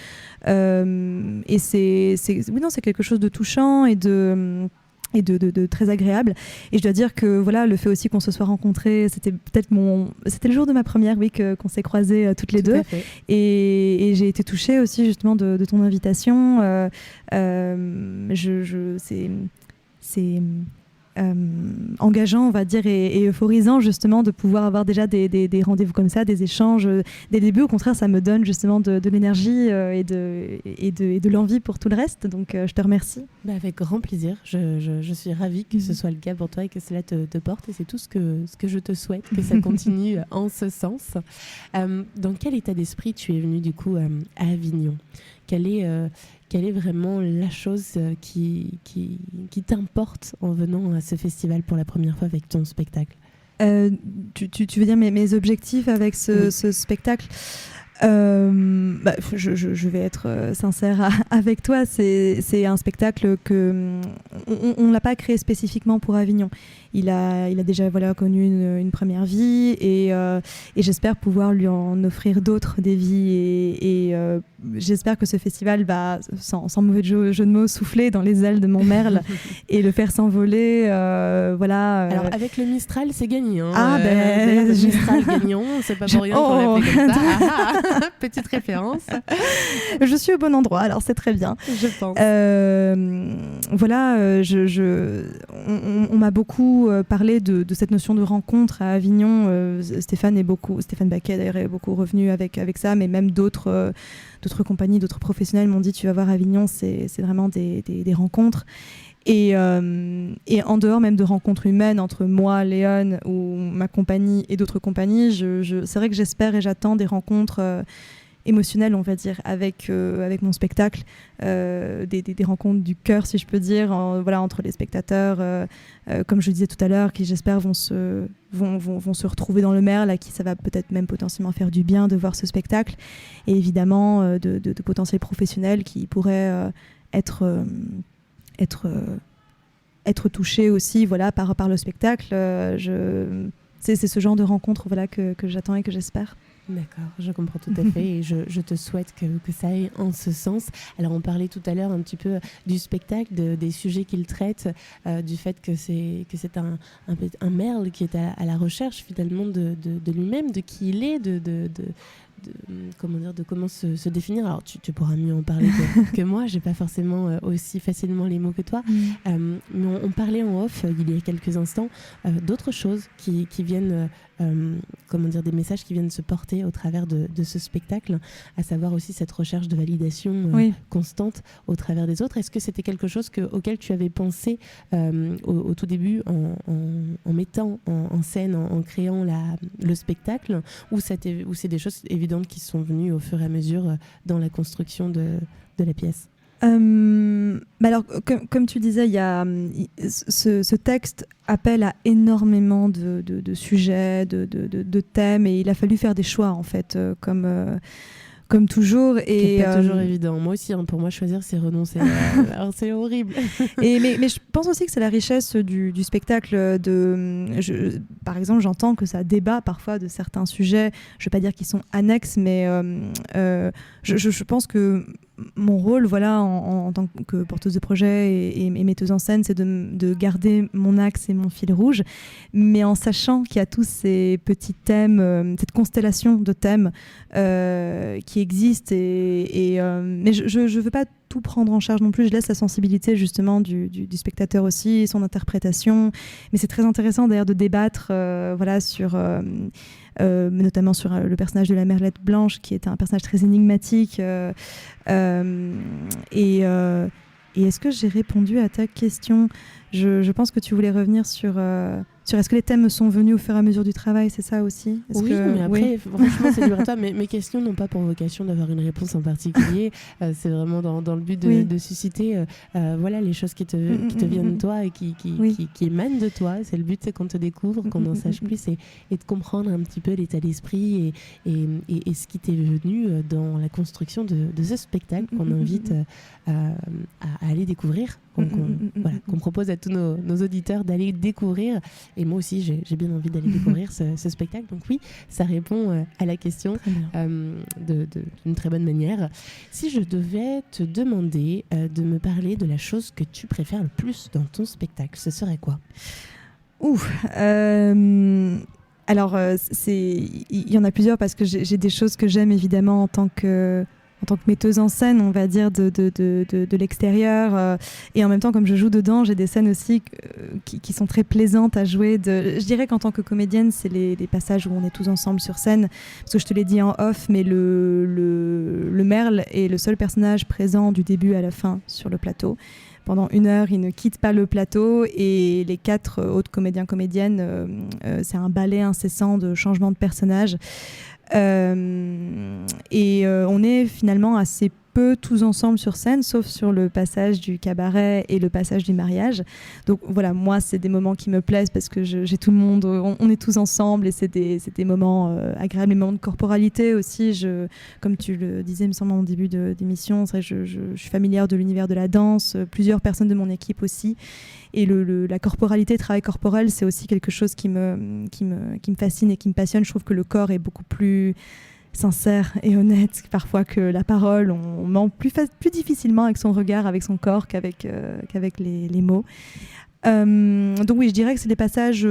et c'est quelque chose de touchant et de très agréable. Et je dois dire que voilà, le fait aussi qu'on se soit rencontrés, c'était le jour de ma première, oui, qu'on s'est croisés toutes les deux, et j'ai été touchée aussi justement de ton invitation. C'est engageant, on va dire, et euphorisant justement de pouvoir avoir déjà des rendez-vous comme ça, des échanges, des débuts. Au contraire, ça me donne justement de l'énergie et de l'envie pour tout le reste. Donc je te remercie. Avec grand plaisir. Je suis ravie que ce soit le cas pour toi et que cela te porte, et c'est tout ce que je te souhaite, que ça continue en ce sens. Dans quel état d'esprit tu es venue du coup à Avignon ? Quelle est vraiment la chose qui t'importe en venant à ce festival pour la première fois avec ton spectacle ? Tu veux dire mes objectifs avec ce spectacle ? Je vais être sincère avec toi, c'est un spectacle que on l'a pas créé spécifiquement pour Avignon. Il a déjà connu une première vie et j'espère pouvoir lui en offrir d'autres des vies et j'espère que ce festival va, sans mauvais jeu de mots, souffler dans les ailes de mon merle et le faire s'envoler. Alors avec le Mistral, c'est gagné. Hein. Le Mistral gagnant, c'est pas pour rien qu'on l'appelait comme ça. Petite référence. Je suis au bon endroit, alors c'est très bien. Je pense. On m'a beaucoup parlé de cette notion de rencontre à Avignon. Stéphane Baquet d'ailleurs est beaucoup revenu avec ça, mais même d'autres compagnies, d'autres professionnels m'ont dit tu vas voir Avignon, c'est vraiment des rencontres. Et en dehors même de rencontres humaines entre moi, Léon ou ma compagnie et d'autres compagnies, c'est vrai que j'espère et j'attends des rencontres émotionnelles, on va dire, avec mon spectacle, des rencontres du cœur, si je peux dire, entre les spectateurs, comme je le disais tout à l'heure, qui j'espère vont se retrouver dans le Merle, à qui ça va peut-être même potentiellement faire du bien de voir ce spectacle, et évidemment de potentiels professionnels qui pourraient être touché aussi par le spectacle. C'est ce genre de rencontre que j'attends et que j'espère. D'accord, je comprends tout à fait et je te souhaite que ça aille en ce sens. Alors on parlait tout à l'heure un petit peu du spectacle, des sujets qu'il traite, du fait que c'est un merle qui est à la recherche finalement de lui-même, de qui il est, de comment se définir. Alors tu pourras mieux en parler que moi, j'ai pas forcément aussi facilement les mots que toi, mais on parlait en off il y a quelques instants d'autres choses qui viennent des messages qui viennent se porter au travers de ce spectacle, à savoir aussi cette recherche de validation constante au travers des autres. Est-ce que c'était quelque chose auquel tu avais pensé au tout début en mettant en scène, en créant le spectacle, ou c'est des choses évidentes qui sont venues au fur et à mesure dans la construction de la pièce? Alors, comme tu disais, il y a ce texte appelle à énormément de sujets, de thèmes, et il a fallu faire des choix en fait, comme toujours. Et pas toujours évident. Moi aussi, pour moi, choisir, c'est renoncer. Alors, c'est horrible. Mais je pense aussi que c'est la richesse du spectacle. Par exemple, j'entends que ça débat parfois de certains sujets. Je ne vais pas dire qu'ils sont annexes, mais je pense que mon rôle, en tant que porteuse de projet et metteuse en scène, c'est de garder mon axe et mon fil rouge, mais en sachant qu'il y a tous ces petits thèmes, cette constellation de thèmes qui existent. Mais je ne veux pas tout prendre en charge non plus. Je laisse la sensibilité justement du spectateur aussi, son interprétation. Mais c'est très intéressant d'ailleurs de débattre sur... notamment sur le personnage de la Merlette Blanche, qui est un personnage très énigmatique. Et est-ce que j'ai répondu à ta question ? Je pense que tu voulais revenir sur est-ce que les thèmes sont venus au fur et à mesure du travail, c'est ça aussi ? Mais après, franchement, c'est dur à toi. Mes questions n'ont pas pour vocation d'avoir une réponse en particulier. C'est vraiment dans le but de susciter les choses qui te viennent de toi et qui émanent de toi. C'est le but, c'est qu'on te découvre, qu'on en sache plus et de comprendre un petit peu l'état d'esprit et ce qui t'est venu dans la construction de ce spectacle qu'on invite à aller découvrir, qu'on propose à tous nos auditeurs d'aller découvrir. Et moi aussi, j'ai bien envie d'aller découvrir ce spectacle. Donc oui, ça répond à la question d'une très bonne manière. Si je devais te demander de me parler de la chose que tu préfères le plus dans ton spectacle, ce serait quoi ? Alors, il y en a plusieurs parce que j'ai des choses que j'aime évidemment en tant que metteuse en scène, on va dire, de l'extérieur. Et en même temps, comme je joue dedans, j'ai des scènes aussi qui sont très plaisantes à jouer. Je dirais qu'en tant que comédienne, c'est les passages où on est tous ensemble sur scène. Parce que je te l'ai dit en off, mais le Merle est le seul personnage présent du début à la fin sur le plateau. Pendant 1 heure, il ne quitte pas le plateau et les 4 autres comédiens-comédiennes, c'est un ballet incessant de changement de personnage. On est finalement assez peu tous ensemble sur scène, sauf sur le passage du cabaret et le passage du mariage. Donc voilà, moi, c'est des moments qui me plaisent parce que j'ai tout le monde, on est tous ensemble et c'est des moments agréables, des moments de corporalité aussi. Comme tu le disais, il me semble, en début d'émission, c'est vrai, je suis familière de l'univers de la danse, plusieurs personnes de mon équipe aussi. Et la corporalité, le travail corporel, c'est aussi quelque chose qui me fascine et qui me passionne. Je trouve que le corps est beaucoup plus sincère et honnête parfois que la parole. On ment plus difficilement avec son regard, avec son corps qu'avec les mots. Donc oui, je dirais que c'est les passages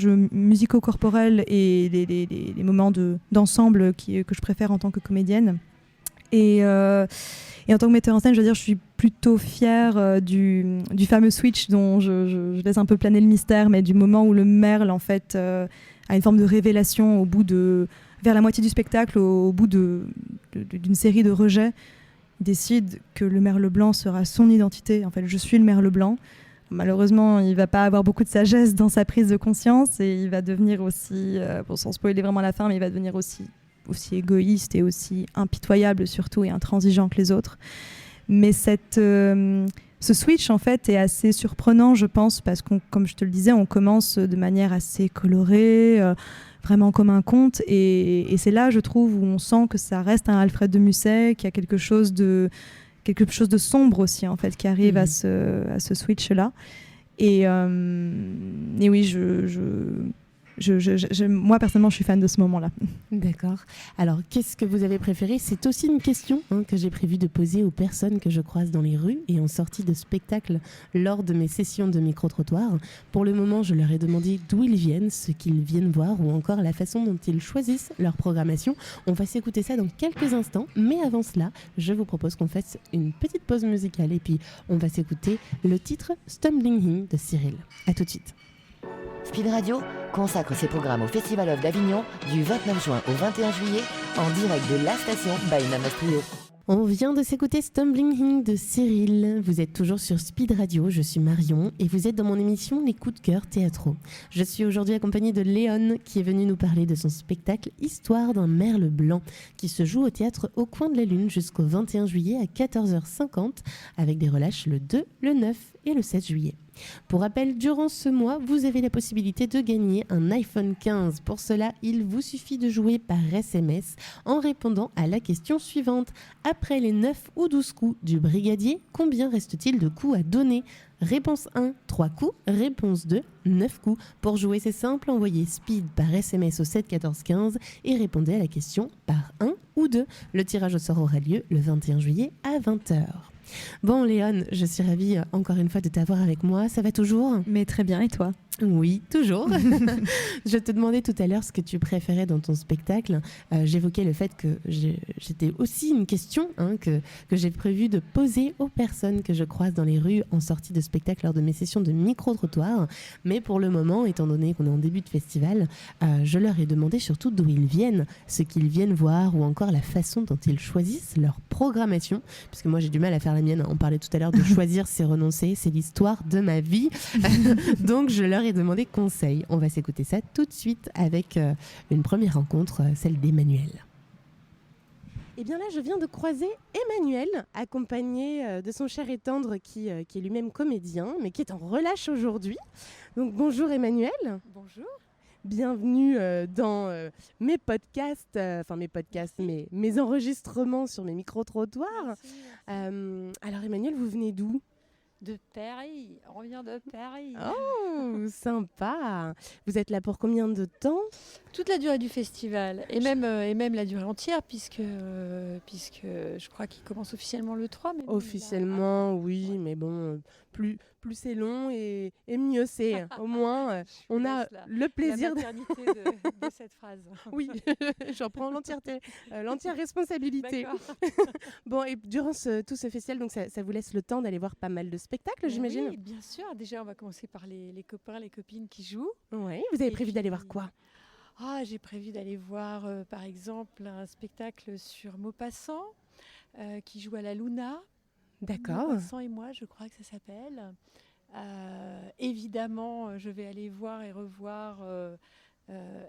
musico-corporels et les moments d'ensemble que je préfère en tant que comédienne. Et en tant que metteur en scène, je veux dire, je suis plutôt fière du fameux switch dont je laisse un peu planer le mystère, mais du moment où le merle, en fait, a une forme de révélation vers la moitié du spectacle, au bout d'une série de rejets, il décide que le merle blanc sera son identité. En fait, je suis le merle blanc. Malheureusement, il ne va pas avoir beaucoup de sagesse dans sa prise de conscience et il va devenir aussi, sans spoiler vraiment la fin, mais il va devenir aussi égoïste et aussi impitoyable surtout et intransigeant que les autres. Mais ce switch en fait est assez surprenant, je pense, parce que comme je te le disais, on commence de manière assez colorée, vraiment comme un conte, et c'est là, je trouve, où on sent que ça reste un Alfred de Musset, qu'il y a quelque chose de sombre aussi en fait qui arrive à ce switch là. Et oui, moi personnellement je suis fan de ce moment-là. D'accord. Alors qu'est-ce que vous avez préféré ? C'est aussi une question que j'ai prévu de poser aux personnes que je croise dans les rues et en sortie de spectacle lors de mes sessions de micro-trottoir. Pour le moment, je leur ai demandé d'où ils viennent, ce qu'ils viennent voir ou encore la façon dont ils choisissent leur programmation. On va s'écouter ça dans quelques instants, mais avant cela, je vous propose qu'on fasse une petite pause musicale et puis on va s'écouter le titre Stumbling In de Cyril. À tout de suite. Speed Radio consacre ses programmes au Festival of d'Avignon du 29 juin au 21 juillet en direct de la station by Namas Trio. On vient de s'écouter Stumbling In de Cyril. Vous êtes toujours sur Speed Radio, je suis Marion et vous êtes dans mon émission Les coups de cœur théâtraux. Je suis aujourd'hui accompagnée de Léon qui est venu nous parler de son spectacle Histoire d'un merle blanc qui se joue au théâtre Au Coin de la Lune jusqu'au 21 juillet à 14h50 avec des relâches le 2, le 9 et le 7 juillet. Pour rappel, durant ce mois, vous avez la possibilité de gagner un iPhone 15. Pour cela, il vous suffit de jouer par SMS en répondant à la question suivante. Après les 9 ou 12 coups du brigadier, combien reste-t-il de coups à donner ? Réponse 1, 3 coups. Réponse 2, 9 coups. Pour jouer, c'est simple, envoyez SPEED par SMS au 7 14 15 et répondez à la question par 1 ou 2. Le tirage au sort aura lieu le 21 juillet à 20h. Bon Léon, je suis ravie encore une fois de t'avoir avec moi. Ça va toujours ? Mais très bien, et toi ? Oui, toujours. Je te demandais tout à l'heure ce que tu préférais dans ton spectacle. J'évoquais le fait que j'étais aussi une question que j'ai prévu de poser aux personnes que je croise dans les rues en sortie de spectacle lors de mes sessions de micro-trottoir. Mais pour le moment, étant donné qu'on est en début de festival, je leur ai demandé surtout d'où ils viennent, ce qu'ils viennent voir ou encore la façon dont ils choisissent leur programmation. Puisque moi, j'ai du mal à faire la mienne. On parlait tout à l'heure de choisir, c'est renoncer. C'est l'histoire de ma vie. Donc, je leur ai demandé conseil. On va s'écouter ça tout de suite avec une première rencontre, celle d'Emmanuel. Et bien là, je viens de croiser Emmanuel, accompagné de son cher et tendre qui est lui-même comédien, mais qui est en relâche aujourd'hui. Donc bonjour Emmanuel. Bonjour. Bienvenue dans mes podcasts, mes enregistrements sur mes micro-trottoirs. Alors Emmanuel, vous venez d'où ? De Paris, on revient de Paris. Oh, sympa. Vous êtes là pour combien de temps ? Toute la durée du festival, et même la durée entière, puisque je crois qu'il commence officiellement le 3. Mais officiellement, oui, mais bon, plus c'est long et mieux c'est. Au moins, on a le plaisir la maternité de cette phrase. Oui, j'en prends l'entière responsabilité. Bon, et durant tout ce festival, donc ça vous laisse le temps d'aller voir pas mal de spectacles, j'imagine ? Oui, bien sûr. Déjà, on va commencer par les copains, les copines qui jouent. Oui, vous avez prévu d'aller voir quoi ? J'ai prévu d'aller voir, par exemple, un spectacle sur Maupassant, qui joue à la Luna. D'accord. Maupassant et moi, je crois que ça s'appelle. Évidemment, je vais aller voir et revoir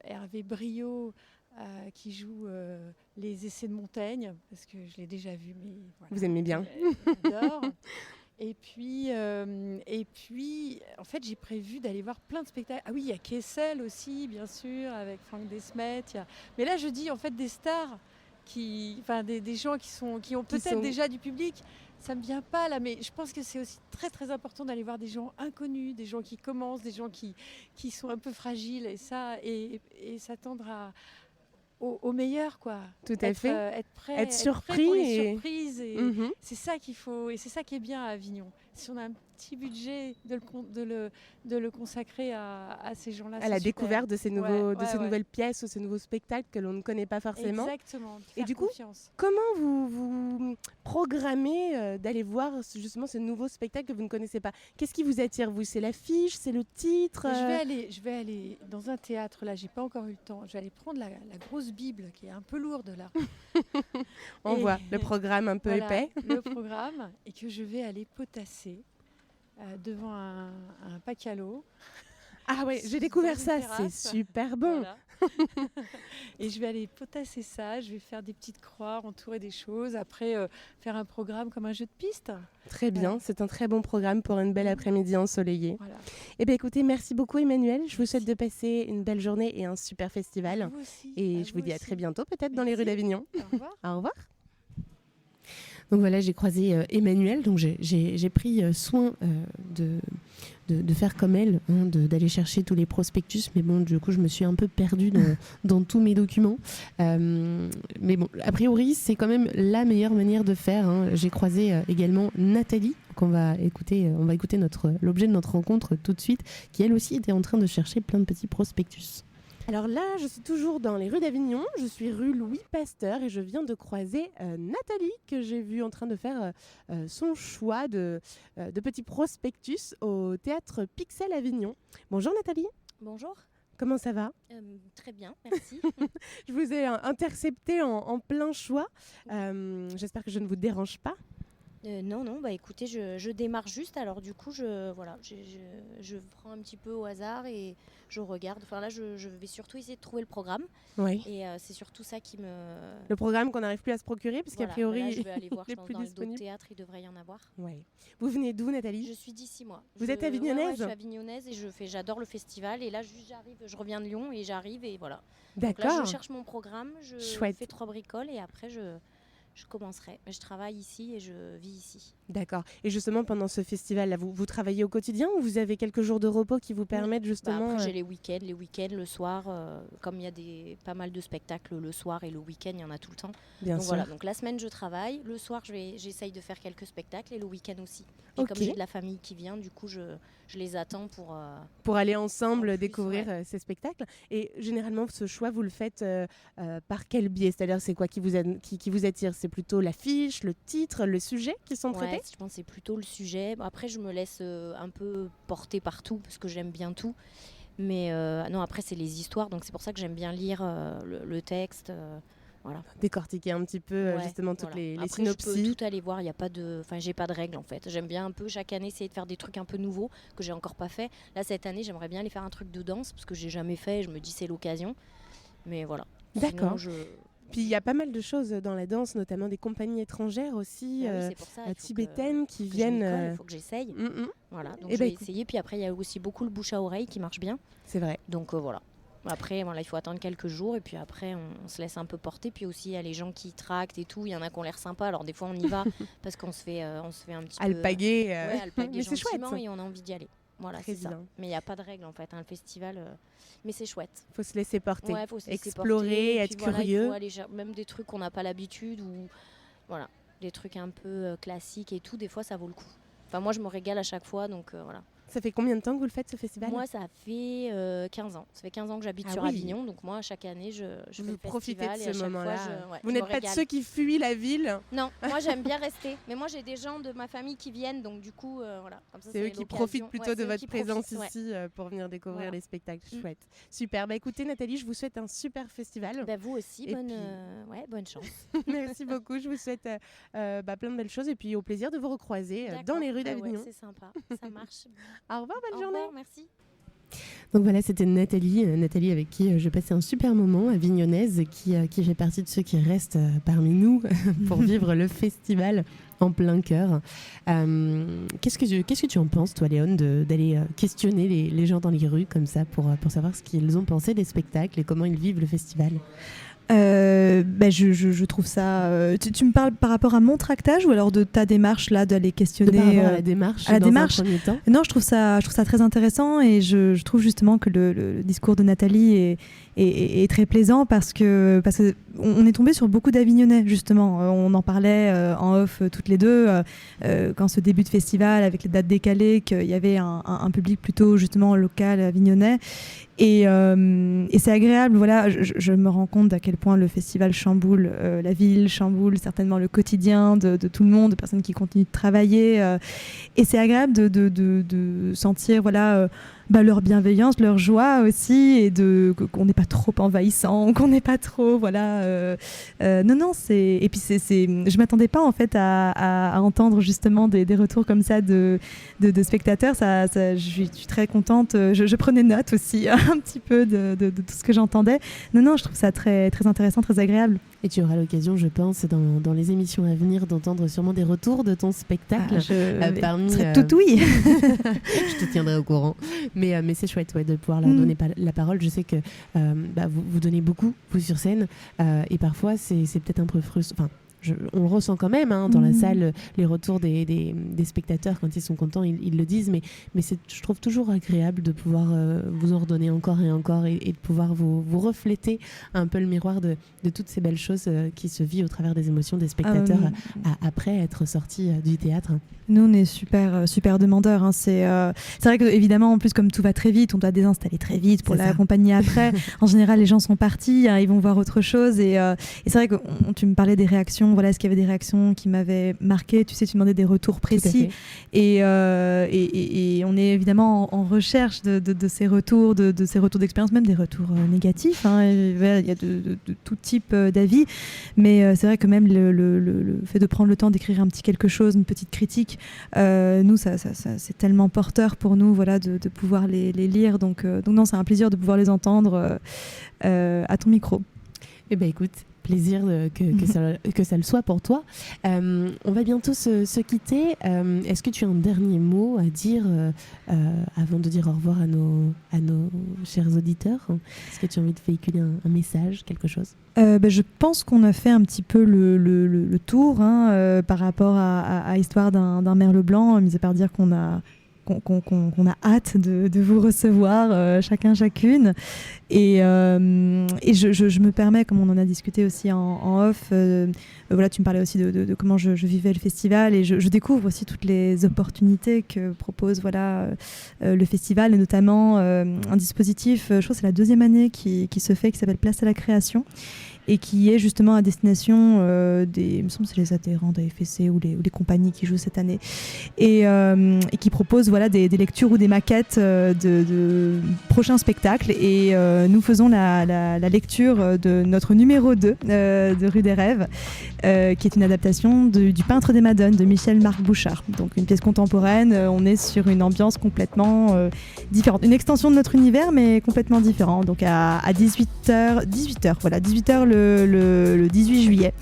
Hervé Briot qui joue les essais de Montaigne, parce que je l'ai déjà vu, mais voilà. Vous aimez bien. J'adore. Et puis, en fait, j'ai prévu d'aller voir plein de spectacles. Ah oui, il y a Kessel aussi, bien sûr, avec Franck Desmet. Mais là, je dis en fait des stars, des gens qui ont peut-être déjà du public. Ça me vient pas là, mais je pense que c'est aussi très très important d'aller voir des gens inconnus, des gens qui commencent, des gens qui sont un peu fragiles et s'attendre au meilleur, quoi. Tout à fait. Être prêt, être surpris pour les surprises. Et Mhm. c'est ça qu'il faut, et c'est ça qui est bien à Avignon. Si on a un petit budget, de le consacrer à ces gens-là. À la super. découverte de ces Ouais. nouvelles pièces ou ces nouveaux spectacles que l'on ne connaît pas forcément. Exactement. Et du coup, confiance. comment vous programmez d'aller voir justement ce nouveau spectacle que vous ne connaissez pas? Qu'est-ce qui vous attire, vous? C'est l'affiche, c'est le titre? Je vais aller dans un théâtre, là, j'ai pas encore eu le temps. Je vais aller prendre la grosse Bible qui est un peu lourde là. On Et- voit le programme un peu Voilà, épais. le programme, et que je vais aller potasser devant un pacalo. Ah ouais, j'ai Dans découvert une ça, terrasse. c'est super bon. Voilà. Et je vais aller potasser ça, je vais faire des petites croix, entourer des choses, après faire un programme comme un jeu de piste. Très bien, Voilà. c'est un très bon programme pour une belle après-midi ensoleillée. Voilà. Eh bien écoutez, merci beaucoup Emmanuel. Je vous souhaite de passer une belle journée et un super festival. Vous aussi, Et je vous dis à très bientôt peut-être dans les rues Merci. d'Avignon. Au revoir. Au revoir. Donc voilà, j'ai croisé Emmanuel, donc j'ai pris soin de faire comme elle, hein, d'aller chercher tous les prospectus, mais bon, du coup, je me suis un peu perdue dans tous mes documents. Mais bon, a priori, c'est quand même la meilleure manière de faire, hein. J'ai croisé également Nathalie, qu'on va écouter, on va écouter l'objet de notre rencontre tout de suite, qui elle aussi était en train de chercher plein de petits prospectus. Alors là, je suis toujours dans les rues d'Avignon, je suis rue Louis Pasteur et je viens de croiser Nathalie que j'ai vue en train de faire son choix de petits prospectus au théâtre Pixel Avignon. Bonjour Nathalie, Bonjour, comment ça va? très bien, merci. Je vous ai intercepté en plein choix, j'espère que je ne vous dérange pas. Non, bah écoutez, je démarre juste, alors du coup, je prends un petit peu au hasard et je regarde. Enfin là, je vais surtout essayer de trouver le programme Oui. et c'est surtout ça qui me... Le programme qu'on n'arrive plus à se procurer, puisqu'à Voilà, priori, là, je vais aller voir, il je n'est pense, plus dans les d'autres disponible. théâtres, il devrait y en avoir. Ouais. Vous venez d'où Nathalie? Je suis d'ici, moi. Vous êtes avignonnaise? Ouais, je suis avignonnaise et j'adore le festival. Et là, juste j'arrive, je reviens de Lyon et j'arrive et voilà. Donc là, D'accord. je cherche mon programme, je Chouette. fais 3 bricoles et après, je commencerai. Mais je travaille ici et je vis ici. D'accord. Et justement, pendant ce festival-là, vous travaillez au quotidien ou vous avez quelques jours de repos qui vous permettent Bah, justement... après, j'ai les week-ends, le soir, comme il y a pas mal de spectacles le soir et le week-end, il y en a tout le temps. Bien Donc sûr. voilà, donc la semaine je travaille, le soir j'essaye de faire quelques spectacles et le week-end aussi. Et Ok. comme j'ai de la famille qui vient, du coup je les attends Pour aller ensemble En plus, découvrir ces spectacles. Et généralement, ce choix, vous le faites par quel biais? C'est-à-dire, c'est quoi qui vous attire? C'est plutôt l'affiche, le titre, le sujet qui sont traités? Ouais, je pense que c'est plutôt le sujet. Bon, après, je me laisse un peu porter partout parce que j'aime bien tout. Mais non, après, c'est les histoires. Donc, c'est pour ça que j'aime bien lire le texte. Voilà. Décortiquer un petit peu Ouais, justement toutes voilà. les Après, synopsis. je peux tout aller voir. Il y a pas de, enfin, j'ai pas de règles en fait. J'aime bien un peu chaque année essayer de faire des trucs un peu nouveaux que j'ai encore pas fait. Là, cette année, j'aimerais bien aller faire un truc de danse parce que j'ai jamais fait. Et je me dis c'est l'occasion. Mais voilà. D'accord. Sinon, Puis il y a pas mal de choses dans la danse, notamment des compagnies étrangères aussi, Ah oui, c'est pour ça, il faut tibétaines qui que je viennent. m'y colle, il faut que j'essaye. Voilà, donc Eh je ben, vais essayer. Puis après, il y a aussi beaucoup le bouche à oreille qui marche bien. C'est vrai. Donc voilà. Après, voilà, il faut attendre quelques jours et puis après, on se laisse un peu porter. Puis aussi, il y a les gens qui tractent et tout. Il y en a qui ont l'air sympas. Alors des fois, on y va parce qu'on se fait un petit Alpaguer. peu... Ouais, alpaguer Mais c'est chouette. gentiment et on a envie d'y aller. Voilà, Très c'est ça. bien. Mais il n'y a pas de règle en fait, hein, le festival. Mais c'est chouette. Faut se laisser porter. Ouais, faut se laisser Explorer, porter. Et être puis voilà, curieux. il faut aller même des trucs qu'on n'a pas l'habitude ou voilà, des trucs un peu classiques et tout. Des fois, ça vaut le coup. Enfin, moi, je me régale à chaque fois, donc voilà. Ça fait combien de temps que vous le faites ce festival? Moi, ça fait 15 ans. Ça fait 15 ans que j'habite Ah sur oui. Avignon. Donc moi, chaque année, je fais Vous le profitez festival de et à ce chaque fois, moment-là. je Vous me n'êtes pas de régale. ceux qui fuient la ville. Non, moi, j'aime bien rester. Mais moi, j'ai des gens de ma famille qui viennent. Donc du coup, voilà. Comme ça, C'est eux qui l'occasion. profitent plutôt Ouais, de c'est eux votre qui présence profitent, ouais. ici pour venir découvrir Voilà. les spectacles. Mm. Chouette. Super. Bah écoutez Nathalie, je vous souhaite un super festival. Ben, vous aussi, Et bonne, puis- bonne chance. Merci beaucoup. Je vous souhaite plein de belles choses et puis au plaisir de vous recroiser dans D'accord. les rues Ben ouais, d'Avignon. c'est sympa, ça marche. Au revoir, Au bonne journée. revoir, merci. Donc voilà, c'était Nathalie avec qui je passais un super moment, avignonnaise, qui fait partie de ceux qui restent parmi nous pour vivre le festival en plein cœur. Qu'est-ce que tu en penses, toi, Léon, d'aller questionner les gens dans les rues comme ça pour savoir ce qu'ils ont pensé des spectacles et comment ils vivent le festival? Je trouve ça... Tu me parles par rapport à mon tractage ou alors de ta démarche là d'aller questionner par rapport à la démarche, un premier temps. Non, je trouve ça très intéressant et je trouve justement que le discours de Nathalie est très plaisant parce que on est tombé sur beaucoup d'Avignonnais justement. On en parlait en off toutes les deux quand ce début de festival avec les dates décalées, qu'il y avait un public plutôt justement local avignonnais. Et c'est agréable, voilà, je me rends compte à quel point le festival chamboule la ville, chamboule certainement le quotidien de tout le monde, de personnes qui continuent de travailler. Et c'est agréable de sentir voilà, leur bienveillance, leur joie aussi, et qu'on n'est pas trop envahissant, qu'on n'est pas trop... Voilà, non, c'est... Et puis je ne m'attendais pas en fait à entendre justement des retours comme ça de spectateurs. Je suis très contente. Je prenais note aussi un petit peu de tout ce que j'entendais. Non, je trouve ça très, très intéressant, très agréable. Et tu auras l'occasion, je pense, dans les émissions à venir, d'entendre sûrement des retours de ton spectacle. Je serai tout oui. Je te tiendrai au courant. Mais c'est chouette de pouvoir leur donner la parole. Je sais que vous donnez beaucoup, vous, sur scène. Et parfois, c'est peut-être un peu frustrant. On le ressent quand même dans la salle, les retours des spectateurs quand ils sont contents, ils le disent, mais je trouve toujours agréable de pouvoir vous en redonner encore et encore et de pouvoir vous refléter un peu le miroir de toutes ces belles choses qui se vivent au travers des émotions des spectateurs après être sortis du théâtre. Nous, on est super demandeurs. C'est vrai que évidemment, en plus, comme tout va très vite, on doit désinstaller très vite pour l'accompagner après. En général, les gens sont partis, ils vont voir autre chose. Et c'est vrai que tu me parlais des réactions. Voilà, est-ce qu'il y avait des réactions qui m'avaient marqué? Tu sais, tu demandais des retours précis. Et on est évidemment en recherche de ces retours, de ces retours d'expérience, même des retours négatifs. Il y a de tout type d'avis. Mais c'est vrai que même le fait de prendre le temps d'écrire un petit quelque chose, une petite critique, nous, ça c'est tellement porteur pour nous, voilà, de pouvoir les lire. Donc non, c'est un plaisir de pouvoir les entendre à ton micro. Eh bien, écoute, plaisir que ça le soit pour toi. On va bientôt se quitter. Est-ce que tu as un dernier mot à dire avant de dire au revoir à nos chers auditeurs? Est-ce que tu as envie de véhiculer un message, quelque chose? Je pense qu'on a fait un petit peu le tour par rapport à Histoire d'un merle blanc, mis à part dire qu'on a hâte de vous recevoir chacune. Et je me permets, comme on en a discuté aussi en off, voilà, tu me parlais aussi de comment je vivais le festival, et je découvre aussi toutes les opportunités que propose le festival, et notamment un dispositif, je crois que c'est la 2e année qui se fait, qui s'appelle Place à la création, et qui est justement à destination il me semble que c'est les adhérents d'AFSC ou les compagnies qui jouent cette année, et qui propose des lectures ou des maquettes de prochains spectacles. Et nous faisons la lecture de notre numéro 2 de Rue des Rêves, qui est une adaptation du Peintre des Madones de Michel-Marc Bouchard. Donc une pièce contemporaine, on est sur une ambiance complètement différente, une extension de notre univers mais complètement différente. Donc à 18h le 18 juillet.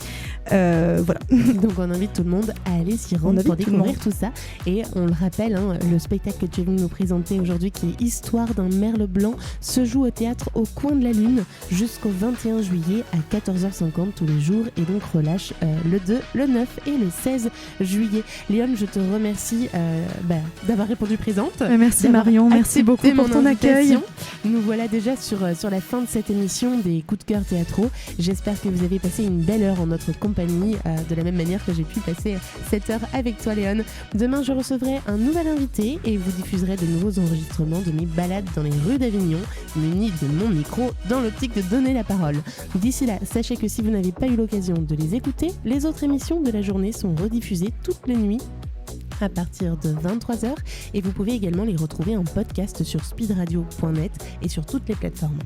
Voilà. Donc on invite tout le monde à aller s'y rendre pour découvrir tout ça. Et on le rappelle, le spectacle que tu es venu nous présenter aujourd'hui, qui est Histoire d'un merle blanc, se joue au théâtre au Coin de la Lune jusqu'au 21 juillet à 14h50 tous les jours, et donc relâche le 2, le 9 et le 16 juillet. Léon, je te remercie d'avoir répondu présente. Merci Marion, merci beaucoup pour ton accueil. Nous voilà déjà sur la fin de cette émission des coups de cœur théâtraux. J'espère que vous avez passé une belle heure en notre compagnie, de la même manière que j'ai pu passer cette heure avec toi, Léon. Demain, je recevrai un nouvel invité et vous diffuserez de nouveaux enregistrements de mes balades dans les rues d'Avignon, munis de mon micro dans l'optique de donner la parole. D'ici là, sachez que si vous n'avez pas eu l'occasion de les écouter, les autres émissions de la journée sont rediffusées toutes les nuits à partir de 23h, et vous pouvez également les retrouver en podcast sur speedradio.net et sur toutes les plateformes.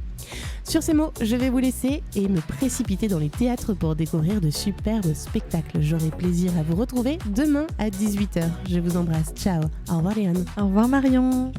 Sur ces mots, je vais vous laisser et me précipiter dans les théâtres pour découvrir de superbes spectacles. J'aurai plaisir à vous retrouver demain à 18h. Je vous embrasse. Ciao. Au revoir Léon. Au revoir Marion.